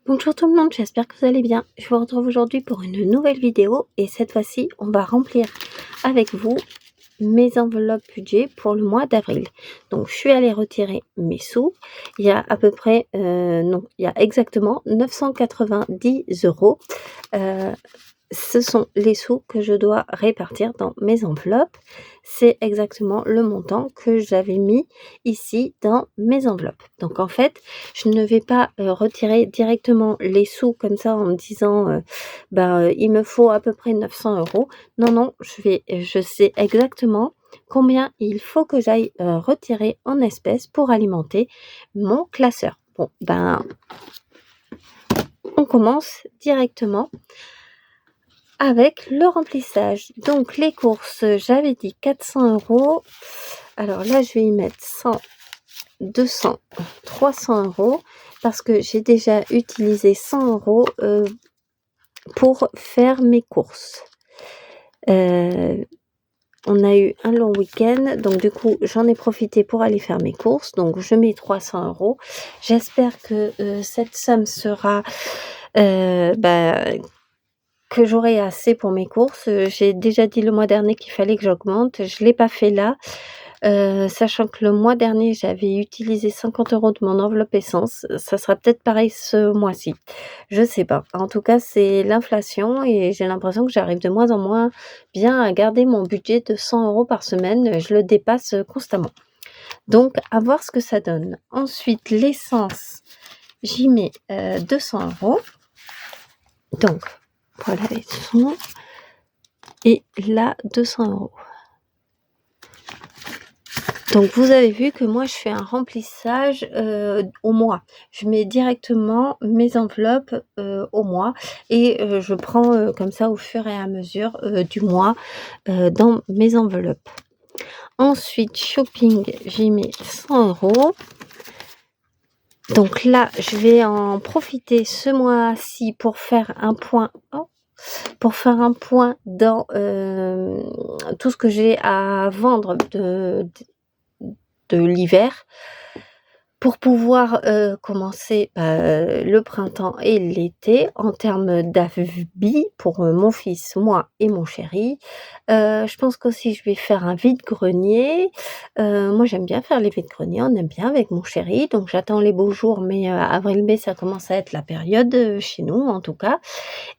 Bonjour tout le monde, j'espère que vous allez bien. Je vous retrouve aujourd'hui pour une nouvelle vidéo et cette fois-ci, on va remplir avec vous mes enveloppes budget pour le mois d'avril. Donc, je suis allée retirer mes sous. Il y a à peu près, non, il y a exactement 990 euros. Ce sont les sous que je dois répartir dans mes enveloppes. C'est exactement le montant que j'avais mis ici dans mes enveloppes. Donc en fait, je ne vais pas retirer directement les sous comme ça en me disant il me faut à peu près 900 euros. Non, non, je sais exactement combien il faut que j'aille retirer en espèces pour alimenter mon classeur. Bon, on commence directement avec le remplissage. Donc les courses, j'avais dit 400 euros. Alors là, je vais y mettre 100, 200, 300 euros parce que j'ai déjà utilisé 100 euros pour faire mes courses. On a eu un long week-end, donc du coup, j'en ai profité pour aller faire mes courses. Donc, je mets 300 euros. J'espère que cette somme sera que j'aurai assez pour mes courses. J'ai déjà dit le mois dernier qu'il fallait que j'augmente. Je l'ai pas fait là, sachant que le mois dernier, j'avais utilisé 50 euros de mon enveloppe essence. Ça sera peut-être pareil ce mois-ci. Je sais pas. En tout cas, c'est l'inflation et j'ai l'impression que j'arrive de moins en moins bien à garder mon budget de 100 euros par semaine. Je le dépasse constamment. Donc, à voir ce que ça donne. Ensuite, l'essence, j'y mets 200 euros. Donc, voilà les sous. Et là, 200 euros. Donc, vous avez vu que moi, je fais un remplissage au mois. Je mets directement mes enveloppes au mois et je prends comme ça au fur et à mesure du mois dans mes enveloppes. Ensuite, shopping, j'y mets 100 euros. Donc là, je vais en profiter ce mois-ci pour faire un point. Pour faire un point dans tout ce que j'ai à vendre de l'hiver pour pouvoir commencer le printemps et l'été en termes d'habits pour mon fils, moi et mon chéri. Je pense qu'aussi je vais faire un vide-grenier. Moi j'aime bien faire les vides-greniers, on aime bien avec mon chéri, donc j'attends les beaux jours, mais avril-mai ça commence à être la période chez nous en tout cas.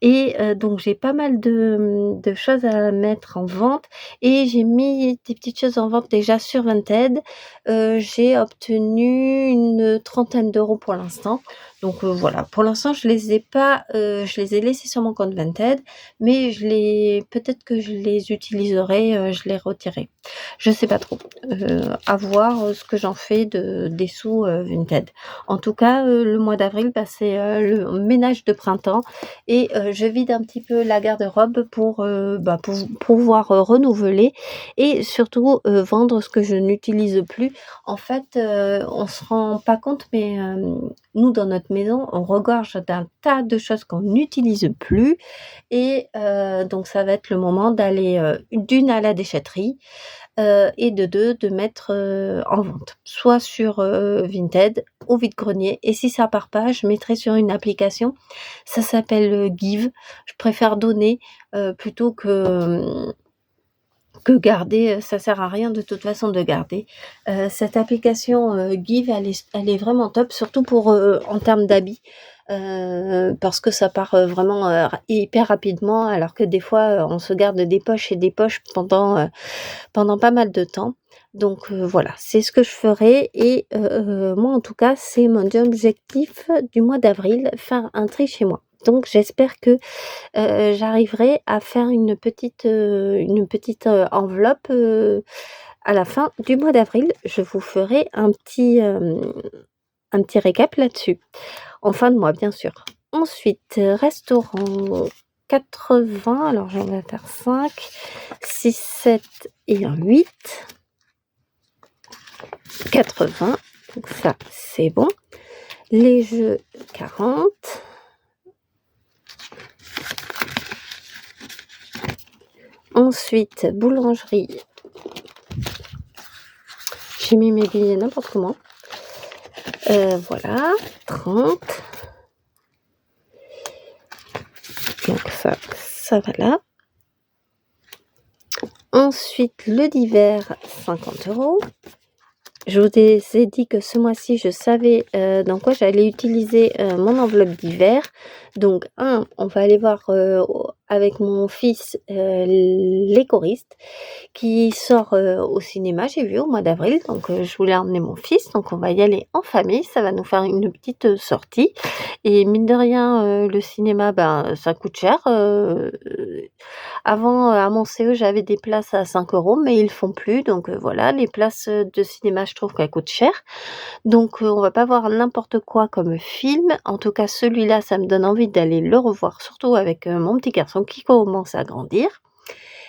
Et donc j'ai pas mal de choses à mettre en vente et j'ai mis des petites choses en vente déjà sur Vinted. J'ai obtenu une trentaine d'euros pour l'instant. Donc voilà, pour l'instant je les ai pas, je les ai laissés sur mon compte Vinted, mais peut-être que je les utiliserai, je les retirerai. Je sais pas trop, à voir ce que j'en fais des sous Vinted. En tout cas, le mois d'avril, c'est le ménage de printemps et je vide un petit peu la garde-robe pour pouvoir renouveler et surtout vendre ce que je n'utilise plus. En fait, on se rend pas compte, mais nous, dans notre maison, on regorge d'un tas de choses qu'on n'utilise plus et donc ça va être le moment d'aller d'une à la déchetterie et de deux, de mettre en vente, soit sur Vinted ou vide-grenier. Et si ça part pas, je mettrai sur une application. Ça s'appelle Give. Je préfère donner plutôt que garder. Ça sert à rien de toute façon de garder. Cette application Give, elle est vraiment top, surtout pour en termes d'habits. Parce que ça part vraiment hyper rapidement, alors que des fois on se garde des poches et des poches pendant pas mal de temps. Donc voilà, c'est ce que je ferai et moi en tout cas, c'est mon objectif du mois d'avril, faire un tri chez moi. Donc j'espère que j'arriverai à faire une petite enveloppe à la fin du mois d'avril. Je vous ferai un petit récap là-dessus, en fin de mois bien sûr. Ensuite, restaurant 80, alors j'en vais faire 5, 6, 7 et un 8. 80, donc ça c'est bon. Les jeux 40. Ensuite, boulangerie. J'ai mis mes billets n'importe comment. Voilà, 30. Donc ça va là. Ensuite, le d'hiver, 50 €. Je vous ai dit que ce mois-ci, je savais dans quoi j'allais utiliser mon enveloppe d'hiver. Donc, on va aller voir avec mon fils Les Choristes qui sort au cinéma, j'ai vu au mois d'avril. Donc, je voulais emmener mon fils. Donc, on va y aller en famille. Ça va nous faire une petite sortie. Et mine de rien, le cinéma, ça coûte cher. Avant, à mon CE, j'avais des places à 5 €, mais ils font plus. Donc, voilà, les places de cinéma, je trouve qu'elles coûtent cher. Donc, on va pas voir n'importe quoi comme film. En tout cas, celui-là, ça me donne envie d'aller le revoir, surtout avec mon petit garçon qui commence à grandir.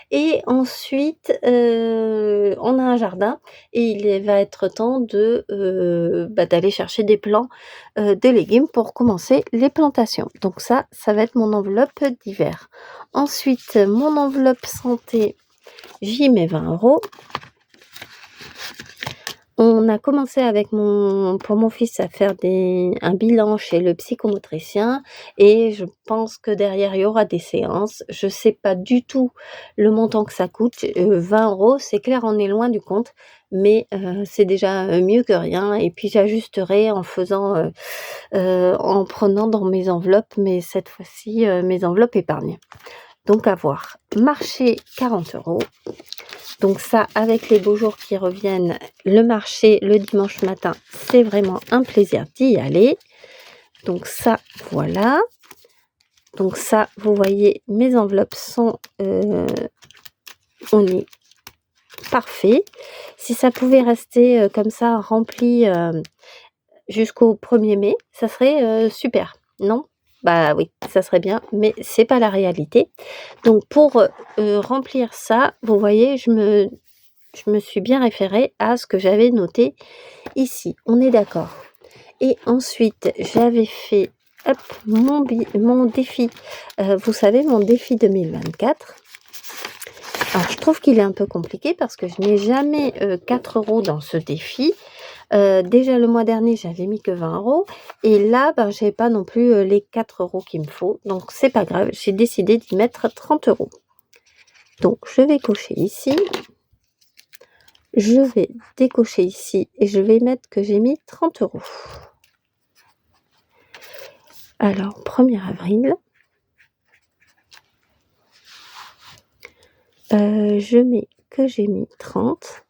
Et ensuite, on a un jardin et va être temps d'aller chercher des plants de légumes pour commencer les plantations. Donc ça va être mon enveloppe d'hiver. Ensuite, mon enveloppe santé, j'y mets 20 €. On a commencé pour mon fils à faire un bilan chez le psychomotricien et je pense que derrière, il y aura des séances. Je sais pas du tout le montant que ça coûte. 20 €, c'est clair, on est loin du compte, mais c'est déjà mieux que rien. Et puis j'ajusterai en prenant dans mes enveloppes, mais cette fois-ci, mes enveloppes épargne. Donc à voir. Marché, 40 €. Donc ça, avec les beaux jours qui reviennent, le marché le dimanche matin, c'est vraiment un plaisir d'y aller. Donc ça, voilà. Donc ça, vous voyez, mes enveloppes sont on est parfait. Si ça pouvait rester comme ça, rempli jusqu'au 1er mai, ça serait super, non? Bah oui, ça serait bien, mais c'est pas la réalité. Donc pour remplir ça, vous voyez, je me suis bien référée à ce que j'avais noté ici. On est d'accord. Et ensuite, j'avais fait mon défi. Vous savez, mon défi 2024. Alors, je trouve qu'il est un peu compliqué parce que je n'ai jamais 4 € dans ce défi. Déjà le mois dernier, j'avais mis que 20 € et là, j'ai pas non plus les 4 € qu'il me faut. Donc, c'est pas grave, j'ai décidé d'y mettre 30 €. Donc, je vais cocher ici. Je vais décocher ici et je vais mettre que j'ai mis 30 €. Alors, 1er avril. Je mets que j'ai mis 30.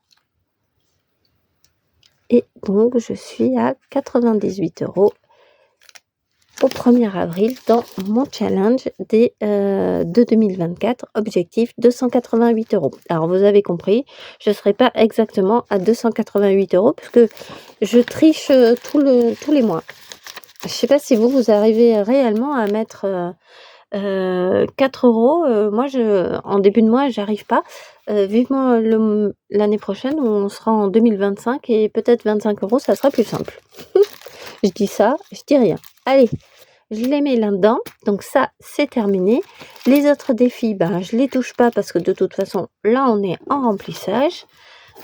Et donc, je suis à 98 € au 1er avril dans mon challenge de 2024, objectif 288 €. Alors, vous avez compris, je ne serai pas exactement à 288 € puisque je triche tous les mois. Je ne sais pas si vous arrivez réellement à mettre 4 €. Moi, en début de mois, j'arrive pas. Vivement l'année prochaine où on sera en 2025 et peut-être 25 €, ça sera plus simple. Je dis ça, je dis rien. Allez, je les mets là-dedans. Donc ça, c'est terminé. Les autres défis, je les touche pas parce que de toute façon, là, on est en remplissage.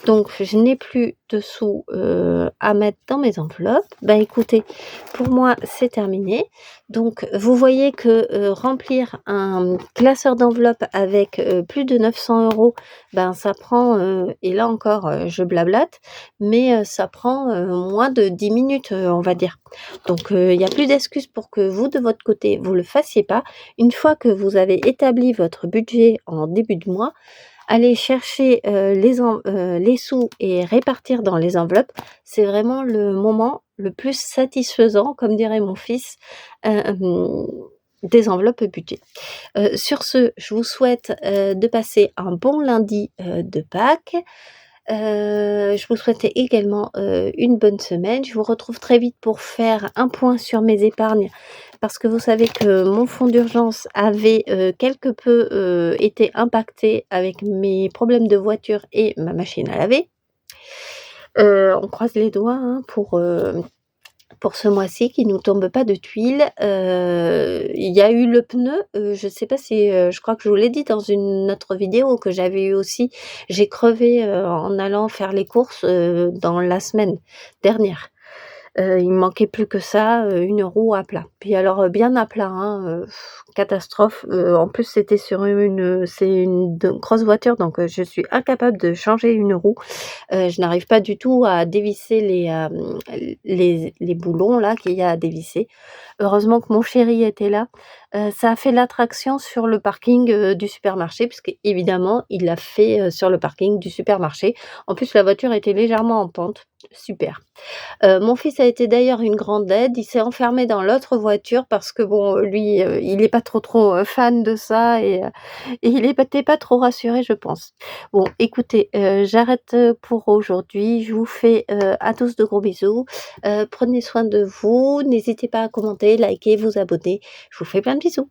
Donc, je n'ai plus de sous à mettre dans mes enveloppes. Écoutez, pour moi, c'est terminé. Donc, vous voyez que remplir un classeur d'enveloppe avec plus de 900 €, ça prend, et là encore, je blablate, mais ça prend moins de 10 minutes, on va dire. Donc, il n'y a plus d'excuses pour que vous, de votre côté, vous ne le fassiez pas. Une fois que vous avez établi votre budget en début de mois, aller chercher les sous et répartir dans les enveloppes, c'est vraiment le moment le plus satisfaisant, comme dirait mon fils, des enveloppes budget. Sur ce, je vous souhaite de passer un bon lundi de Pâques. Je vous souhaite également une bonne semaine. Je vous retrouve très vite pour faire un point sur mes épargnes parce que vous savez que mon fonds d'urgence avait quelque peu été impacté avec mes problèmes de voiture et ma machine à laver. On croise les doigts pour ce mois-ci qui nous tombe pas de tuiles. Il y a eu le pneu, je sais pas si, je crois que je vous l'ai dit dans une autre vidéo que j'avais eu aussi. J'ai crevé en allant faire les courses dans la semaine dernière. Il me manquait plus que ça, une roue à plat. Puis alors, bien à plat, hein, catastrophe. En plus, c'était sur c'est une grosse voiture, donc je suis incapable de changer une roue. Je n'arrive pas du tout à dévisser les boulons là qu'il y a à dévisser. Heureusement que mon chéri était là. Ça a fait l'attraction sur le parking, du supermarché puisqu'évidemment il l'a fait, sur le parking du supermarché. En plus, la voiture était légèrement en pente. Super. Mon fils a été d'ailleurs une grande aide. Il s'est enfermé dans l'autre voiture parce que bon, lui, il est pas trop, fan de ça et il était pas trop rassuré, je pense. Bon, écoutez, j'arrête, pour aujourd'hui. Je vous fais, à tous de gros bisous. Prenez soin de vous. N'hésitez pas à commenter, liker, vous abonner. Je vous fais plein de bisous.